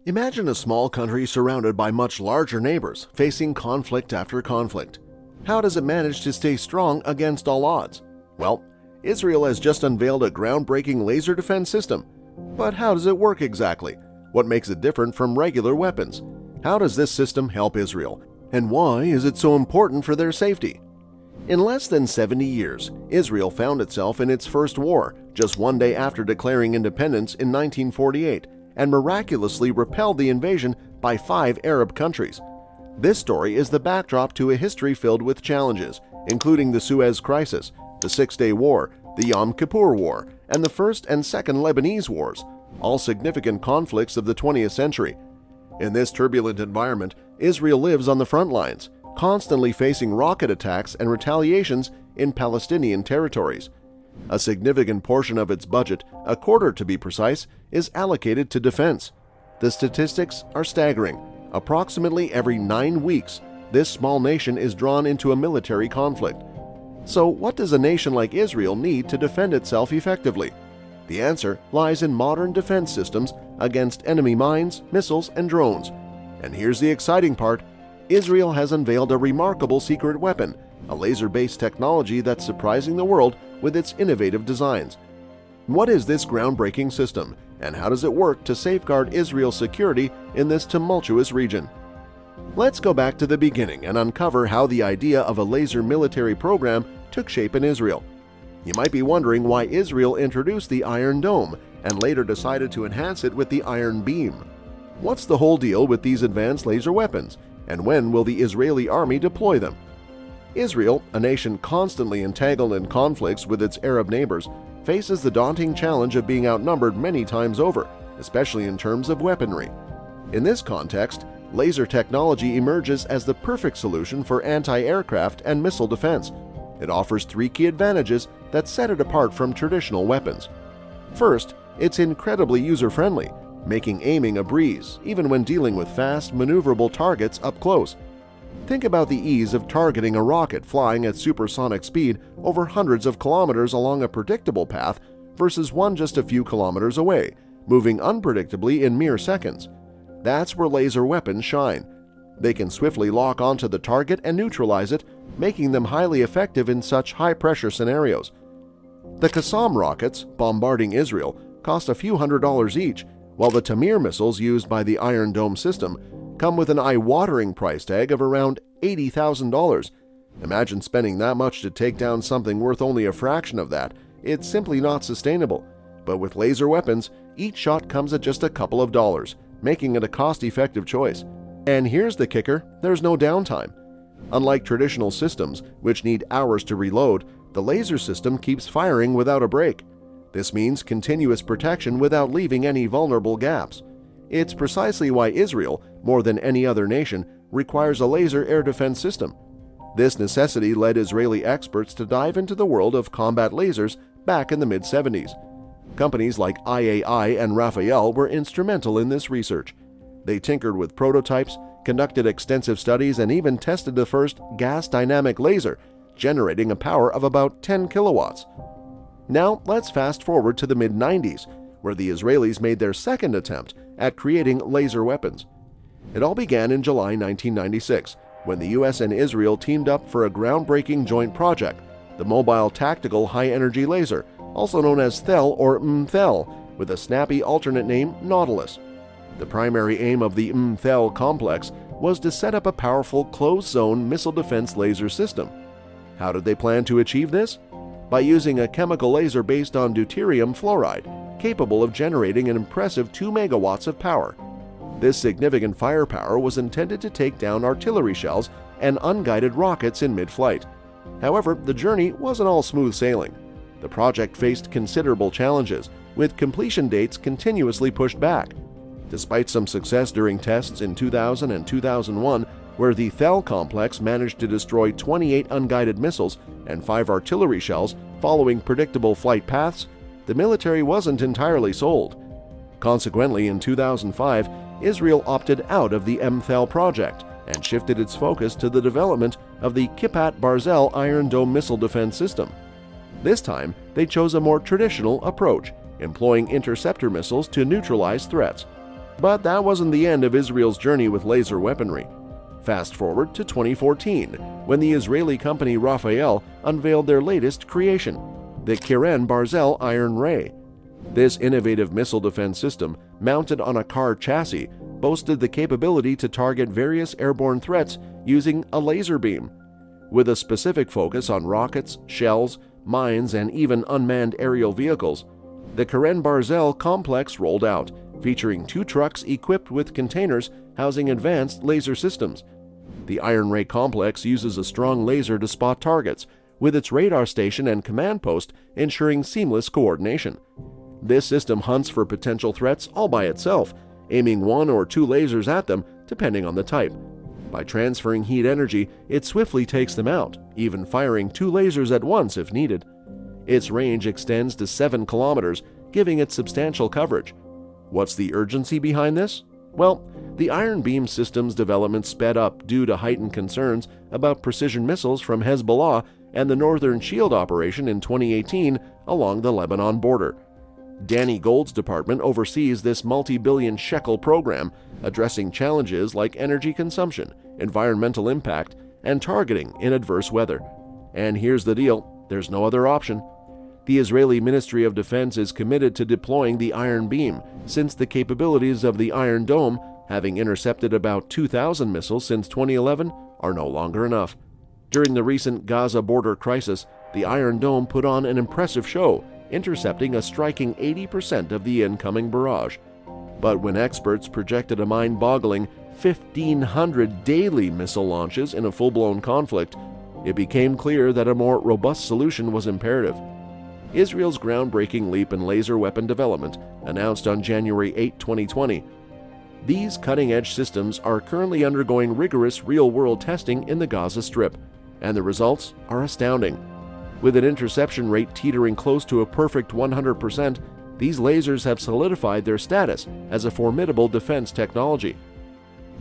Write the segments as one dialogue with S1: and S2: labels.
S1: Imagine a small country surrounded by much larger neighbors, facing conflict after conflict. How does it manage to stay strong against all odds? Well, Israel has just unveiled a groundbreaking laser defense system. But how does it work exactly? What makes it different from regular weapons? How does this system help Israel? And why is it so important for their safety? In less than 70 years, Israel found itself in its first war, just one day after declaring independence in 1948, and miraculously repelled the invasion by 5 Arab countries. This story is the backdrop to a history filled with challenges, including the Suez Crisis, the Six-Day War, the Yom Kippur War, and the First and Second Lebanese Wars, all significant conflicts of the 20th century. In this turbulent environment, Israel lives on the front lines, constantly facing rocket attacks and retaliations in Palestinian territories. A significant portion of its budget, a quarter to be precise, is allocated to defense. The statistics are staggering. Approximately every 9 weeks, this small nation is drawn into a military conflict. So what does a nation like Israel need to defend itself effectively? The answer lies in modern defense systems against enemy mines, missiles, and drones. And here's the exciting part. Israel has unveiled a remarkable secret weapon, a laser-based technology that's surprising the world with its innovative designs. What is this groundbreaking system, and how does it work to safeguard Israel's security in this tumultuous region? Let's go back to the beginning and uncover how the idea of a laser military program took shape in Israel. You might be wondering why Israel introduced the Iron Dome and later decided to enhance it with the Iron Beam. What's the whole deal with these advanced laser weapons, and when will the Israeli army deploy them? Israel, a nation constantly entangled in conflicts with its Arab neighbors, faces the daunting challenge of being outnumbered many times over, especially in terms of weaponry. In this context, laser technology emerges as the perfect solution for anti-aircraft and missile defense. It offers 3 key advantages that set it apart from traditional weapons. First, it's incredibly user-friendly, making aiming a breeze, even when dealing with fast, maneuverable targets up close. Think about the ease of targeting a rocket flying at supersonic speed over hundreds of kilometers along a predictable path versus one just a few kilometers away, moving unpredictably in mere seconds. That's where laser weapons shine. They can swiftly lock onto the target and neutralize it, making them highly effective in such high-pressure scenarios. The Qassam rockets, bombarding Israel, cost a few $100s each, while the Tamir missiles used by the Iron Dome system come with an eye-watering price tag of around $80,000. Imagine spending that much to take down something worth only a fraction of that. It's simply not sustainable. But with laser weapons, each shot comes at just a couple of dollars, making it a cost-effective choice. And here's the kicker, there's no downtime. Unlike traditional systems, which need hours to reload, the laser system keeps firing without a break. This means continuous protection without leaving any vulnerable gaps. It's precisely why Israel, more than any other nation, requires a laser air defense system. This necessity led Israeli experts to dive into the world of combat lasers back in the mid-70s. Companies like IAI and Rafael were instrumental in this research. They tinkered with prototypes, conducted extensive studies, and even tested the first gas dynamic laser, generating a power of about 10 kilowatts. Now let's fast forward to the mid-90s, where the Israelis made their second attempt at creating laser weapons. It all began in July 1996, when the US and Israel teamed up for a groundbreaking joint project, the Mobile Tactical High-Energy Laser, also known as THEL or MTHEL, with a snappy alternate name Nautilus. The primary aim of the MTHEL complex was to set up a powerful closed-zone missile defense laser system. How did they plan to achieve this? By using a chemical laser based on deuterium fluoride, capable of generating an impressive 2 megawatts of power. This significant firepower was intended to take down artillery shells and unguided rockets in mid-flight. However, the journey wasn't all smooth sailing. The project faced considerable challenges, with completion dates continuously pushed back. Despite some success during tests in 2000 and 2001, where the THEL complex managed to destroy 28 unguided missiles and 5 artillery shells following predictable flight paths, the military wasn't entirely sold. Consequently, in 2005, Israel opted out of the MTHEL project and shifted its focus to the development of the Kippat Barzel Iron Dome missile defense system. This time, they chose a more traditional approach, employing interceptor missiles to neutralize threats. But that wasn't the end of Israel's journey with laser weaponry. Fast forward to 2014, when the Israeli company Rafael unveiled their latest creation, the Keren Barzel Iron Ray. This innovative missile defense system, mounted on a car chassis, boasted the capability to target various airborne threats using a laser beam. With a specific focus on rockets, shells, mines, and even unmanned aerial vehicles, the Keren Barzel complex rolled out, featuring 2 trucks equipped with containers housing advanced laser systems. The Iron Ray complex uses a strong laser to spot targets, with its radar station and command post ensuring seamless coordination. This system hunts for potential threats all by itself, aiming 1 or 2 lasers at them depending on the type. By transferring heat energy, it swiftly takes them out, even firing 2 lasers at once if needed. Its range extends to 7 kilometers, giving it substantial coverage. What's the urgency behind this? Well, the Iron Beam system's development sped up due to heightened concerns about precision missiles from Hezbollah and the Northern Shield operation in 2018 along the Lebanon border. Danny Gold's department oversees this multi-billion shekel program, addressing challenges like energy consumption, environmental impact, and targeting in adverse weather. And here's the deal, there's no other option. The Israeli Ministry of Defense is committed to deploying the Iron Beam, since the capabilities of the Iron Dome, having intercepted about 2,000 missiles since 2011, are no longer enough. During the recent Gaza border crisis, the Iron Dome put on an impressive show, intercepting a striking 80% of the incoming barrage. But when experts projected a mind-boggling 1,500 daily missile launches in a full-blown conflict, it became clear that a more robust solution was imperative. Israel's groundbreaking leap in laser weapon development, announced on January 8, 2020. These cutting-edge systems are currently undergoing rigorous real-world testing in the Gaza Strip, and the results are astounding. With an interception rate teetering close to a perfect 100%, these lasers have solidified their status as a formidable defense technology.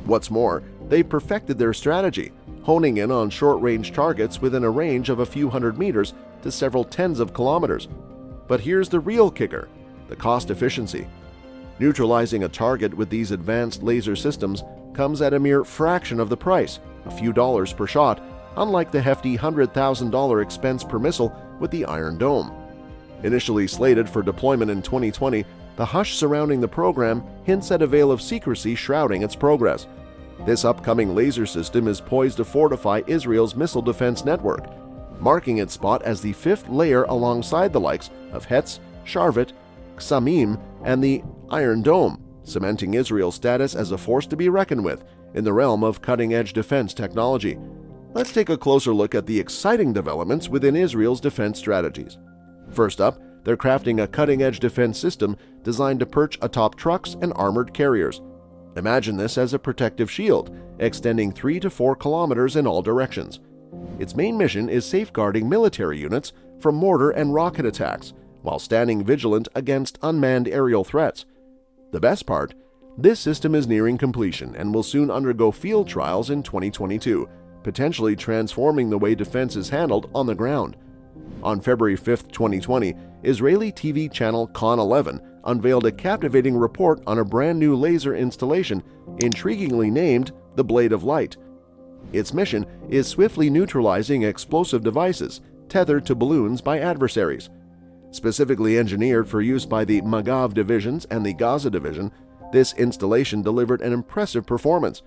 S1: What's more, they've perfected their strategy, honing in on short-range targets within a range of a few hundred meters to several tens of kilometers. But here's the real kicker, the cost efficiency. Neutralizing a target with these advanced laser systems comes at a mere fraction of the price, a few dollars per shot, unlike the hefty $100,000 expense per missile with the Iron Dome. Initially slated for deployment in 2020, the hush surrounding the program hints at a veil of secrecy shrouding its progress. This upcoming laser system is poised to fortify Israel's missile defense network, marking its spot as the 5th layer alongside the likes of Hetz, Sharvet, Qsamim, and the Iron Dome, cementing Israel's status as a force to be reckoned with in the realm of cutting-edge defense technology. Let's take a closer look at the exciting developments within Israel's defense strategies. First up, they're crafting a cutting-edge defense system designed to perch atop trucks and armored carriers. Imagine this as a protective shield, extending 3 to 4 kilometers in all directions. Its main mission is safeguarding military units from mortar and rocket attacks, while standing vigilant against unmanned aerial threats. The best part, this system is nearing completion and will soon undergo field trials in 2022, potentially transforming the way defense is handled on the ground. On February 5, 2020, Israeli TV channel Con 11 unveiled a captivating report on a brand new laser installation intriguingly named the Blade of Light. Its mission is swiftly neutralizing explosive devices tethered to balloons by adversaries. Specifically engineered for use by the Magav divisions and the Gaza division, this installation delivered an impressive performance.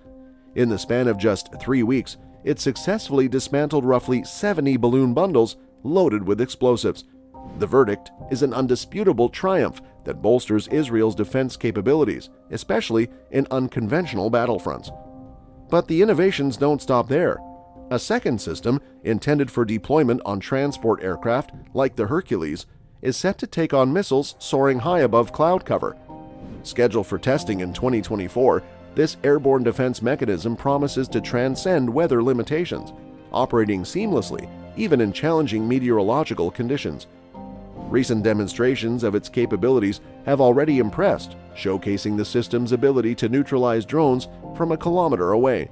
S1: In the span of just 3 weeks, it successfully dismantled roughly 70 balloon bundles loaded with explosives. The verdict is an undisputable triumph that bolsters Israel's defense capabilities, especially in unconventional battlefronts. But the innovations don't stop there. A second system, intended for deployment on transport aircraft like the Hercules, is set to take on missiles soaring high above cloud cover. Scheduled for testing in 2024, this airborne defense mechanism promises to transcend weather limitations, operating seamlessly even in challenging meteorological conditions. Recent demonstrations of its capabilities have already impressed, showcasing the system's ability to neutralize drones from a kilometer away.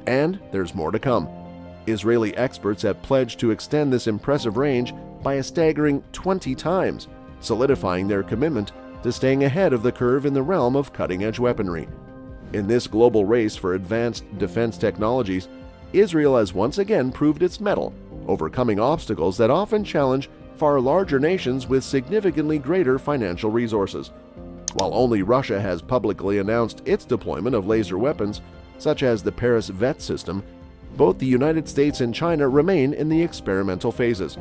S1: And there's more to come. Israeli experts have pledged to extend this impressive range by a staggering 20 times, solidifying their commitment to staying ahead of the curve in the realm of cutting-edge weaponry. In this global race for advanced defense technologies, Israel has once again proved its mettle, overcoming obstacles that often challenge far larger nations with significantly greater financial resources. While only Russia has publicly announced its deployment of laser weapons, such as the Paris VET system, both the United States and China remain in the experimental phases.